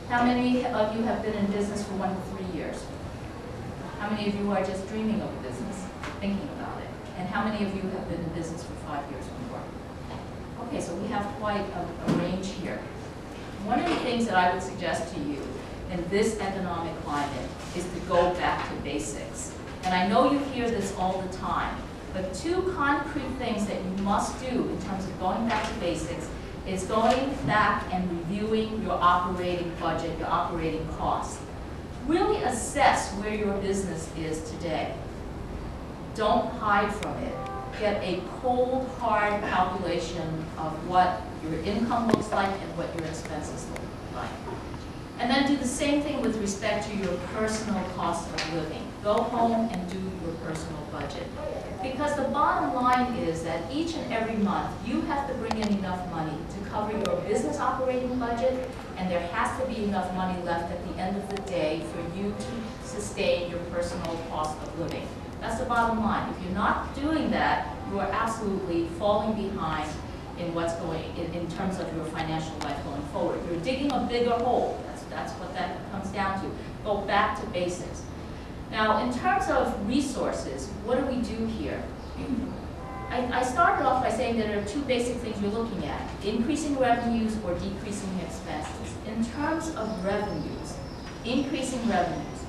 How many of you have been in business for 1 to 3 years? How many of you are just dreaming of a business, thinking about it? And how many of you have been in business for 5 years or more? Okay, so we have quite a range here. One of the things that I would suggest to you in this economic climate is to go back to basics. And I know you hear this all the time, but 2 concrete things that you must do in terms of going back to basics is going back and reviewing your operating budget, your operating costs. Really assess where your business is today. Don't hide from it. Get a cold, hard calculation of what your income looks like and what your expenses look like. And then do the same thing with respect to your personal cost of living. Go home and do your personal budget. Because the bottom line is that each and every month you have to bring in enough money to cover your business operating budget, and there has to be enough money left at the end of the day for you to sustain your personal cost of living. That's the bottom line. If you're not doing that, you are absolutely falling behind in what's going in terms of your financial life going forward. You're digging a bigger hole. That's what that comes down to. Go back to basics. Now, in terms of resources, what do we do here? I started off by saying that there are 2 basic things you're looking at: increasing revenues or decreasing expenses. In terms of revenues, increasing revenues,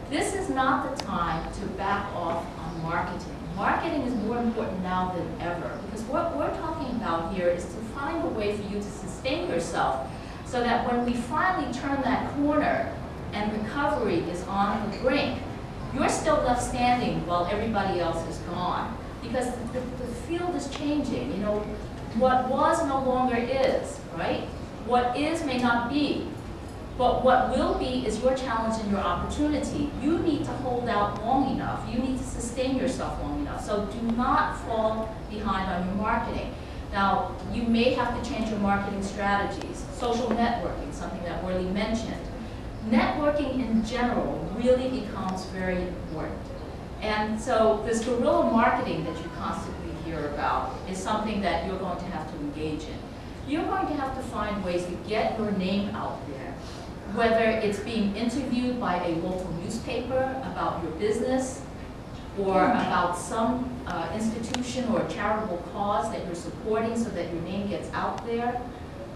this is not the time to back off on marketing. Marketing is more important now than ever, because what we're talking about here is to find a way for you to sustain yourself so that when we finally turn that corner and recovery is on the brink, you're still left standing while everybody else is gone. Because the field is changing. You know, what was no longer is, right? What is may not be. But what will be is your challenge and your opportunity. You need to hold out long enough. You need to sustain yourself long enough. So do not fall behind on your marketing. Now, you may have to change your marketing strategies. Social networking, something that Orly mentioned. Networking in general really becomes very important. And so this guerrilla marketing that you constantly hear about is something that you're going to have to engage in. You're going to have to find ways to get your name out there, whether it's being interviewed by a local newspaper about your business or about some institution or charitable cause that you're supporting so that your name gets out there,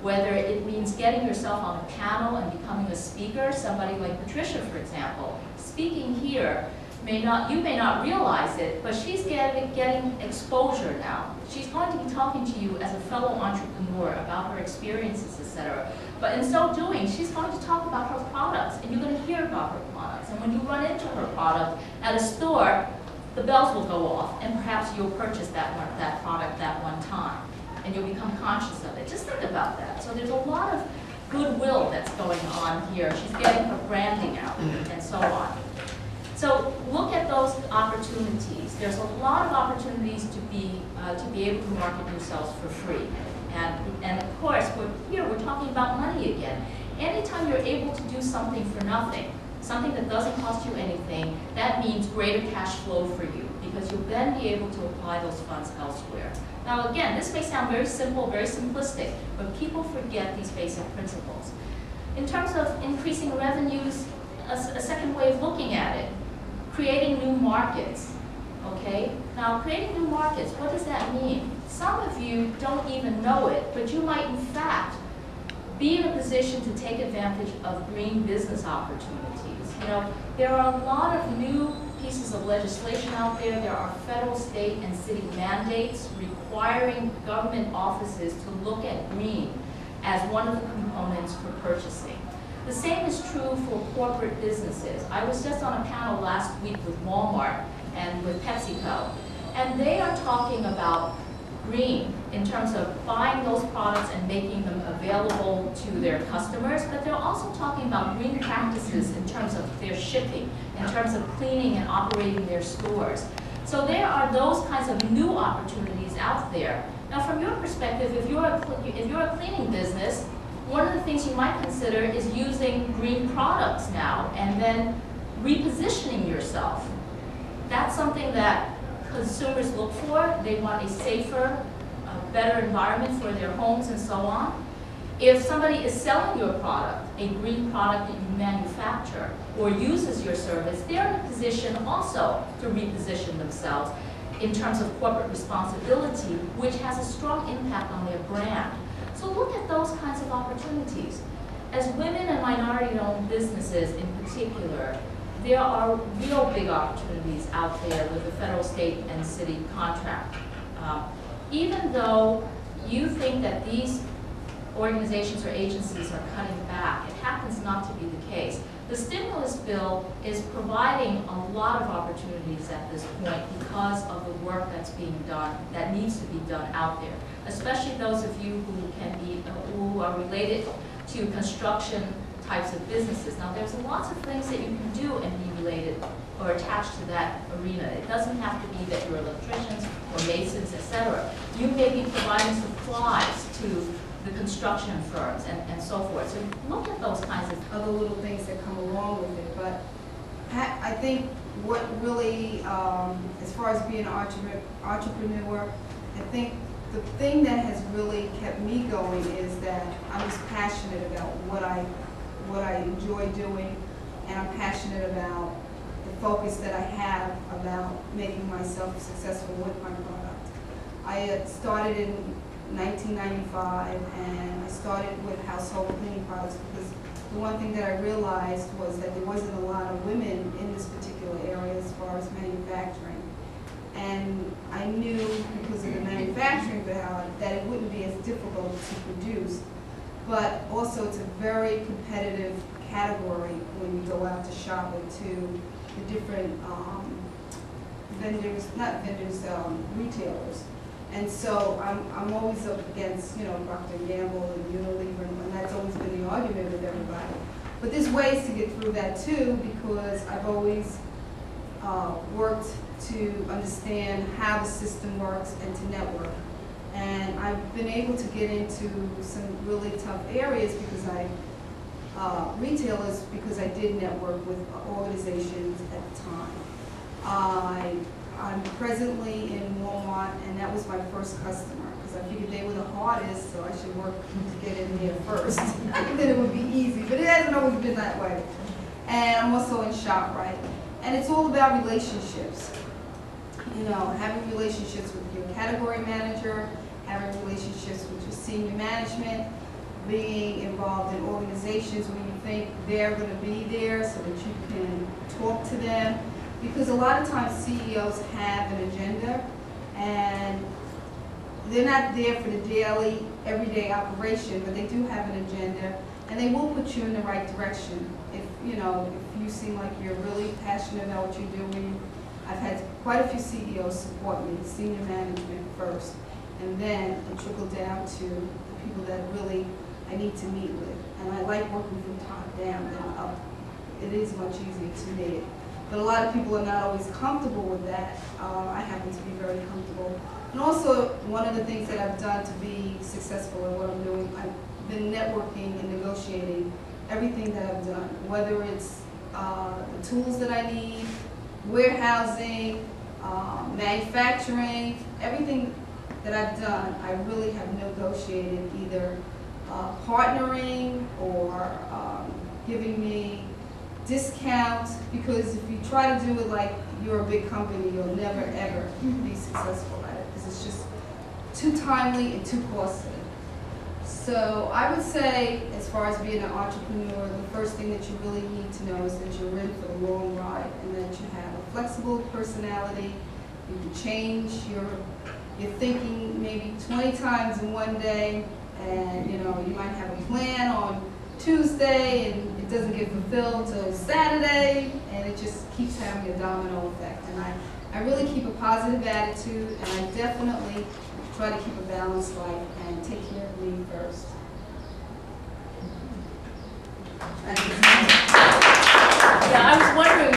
whether it means getting yourself on a panel and becoming a speaker, somebody like Patricia, for example, speaking here. You may not realize it, but she's getting exposure now. She's going to be talking to you as a fellow entrepreneur about her experiences, etc. But in so doing, she's going to talk about her products, and you're going to hear about her products. And when you run into her product at a store, the bells will go off, and perhaps you'll purchase that product that one time, and you'll become conscious of it. Just think about that. So there's a lot of goodwill that's going on here. She's getting her branding out, and so on. So look at those opportunities. There's a lot of opportunities to be able to market yourselves for free. And of course, we're talking about money again. Anytime you're able to do something for nothing, something that doesn't cost you anything, that means greater cash flow for you, because you'll then be able to apply those funds elsewhere. Now again, this may sound very simple, very simplistic, but people forget these basic principles. In terms of increasing revenues, a second way of looking at it, creating new markets, okay? Now, creating new markets, what does that mean? Some of you don't even know it, but you might, in fact, be in a position to take advantage of green business opportunities. You know, there are a lot of new pieces of legislation out there. There are federal, state, and city mandates requiring government offices to look at green as one of the components for purchasing. The same is true for corporate businesses. I was just on a panel last week with Walmart and with PepsiCo, and they are talking about green in terms of buying those products and making them available to their customers, but they're also talking about green practices in terms of their shipping, in terms of cleaning and operating their stores. So there are those kinds of new opportunities out there. Now, from your perspective, if you're a cleaning business, one of the things you might consider is using green products now and then repositioning yourself. That's something that consumers look for. They want a safer, better environment for their homes and so on. If somebody is selling your product, a green product that you manufacture, or uses your service, they're in a position also to reposition themselves in terms of corporate responsibility, which has a strong impact on their brand. So look at those kinds of opportunities. As women and minority-owned businesses in particular, there are real big opportunities out there with the federal, state, and city contract. Even though you think that these organizations or agencies are cutting back, it happens not to be the case. The stimulus bill is providing a lot of opportunities at this point because of the work that's being done, that needs to be done out there, especially those of you who are related to construction types of businesses. Now, there's lots of things that you can do and be related or attached to that arena. It doesn't have to be that you're electricians or masons, etc. You may be providing supplies to the construction firms and so forth. So look at those kinds of other little things that come along with it. But I think what really, as far as being an entrepreneur, I think the thing that has really kept me going is that I'm just passionate about what I enjoy doing, and I'm passionate about the focus that I have about making myself successful with my product. I started in 1995, and I started with household cleaning products because the one thing that I realized was that there wasn't a lot of women in this particular area as far as manufacturing. And I knew because of the manufacturing value that it wouldn't be as difficult to produce, but also it's a very competitive category when you go out to shop into the different retailers. And so I'm always up against, Procter & Gamble and Unilever, and that's always been the argument with everybody. But there's ways to get through that too, because I've always worked to understand how the system works and to network. And I've been able to get into some really tough areas because retailers, because I did network with organizations at the time. I'm presently in Walmart, and that was my first customer because I figured they were the hardest, so I should work to get in there first. Then it would be easy, but it hasn't always been that way. And I'm also in ShopRite, and it's all about relationships. Having relationships with your category manager, having relationships with your senior management, being involved in organizations where you think they're going to be there so that you can talk to them. Because a lot of times CEOs have an agenda, and they're not there for the daily, everyday operation, but they do have an agenda, and they will put you in the right direction. If you seem like you're really passionate about what you're doing. I've had quite a few CEOs support me, senior management first, and then it trickled down to the people that really I need to meet with. And I like working from top down than up. It is much easier to me. But a lot of people are not always comfortable with that. I happen to be very comfortable. And also, one of the things that I've done to be successful in what I'm doing, I've been networking and negotiating everything that I've done, whether it's the tools that I need, warehousing, manufacturing, everything that I've done, I really have negotiated either partnering or giving me discounts, because if you try to do it like you're a big company, you'll never ever be successful at it because it's just too timely and too costly. So I would say, as far as being an entrepreneur, the first thing that you really need to know is that you're in for the long ride and that you have a flexible personality. You can change your thinking maybe 20 times in one day, and you might have a plan on Tuesday and it doesn't get fulfilled till Saturday, and it just keeps having a domino effect. And I really keep a positive attitude, and I definitely try to keep a balanced life and take care of me first. Yeah, I was wondering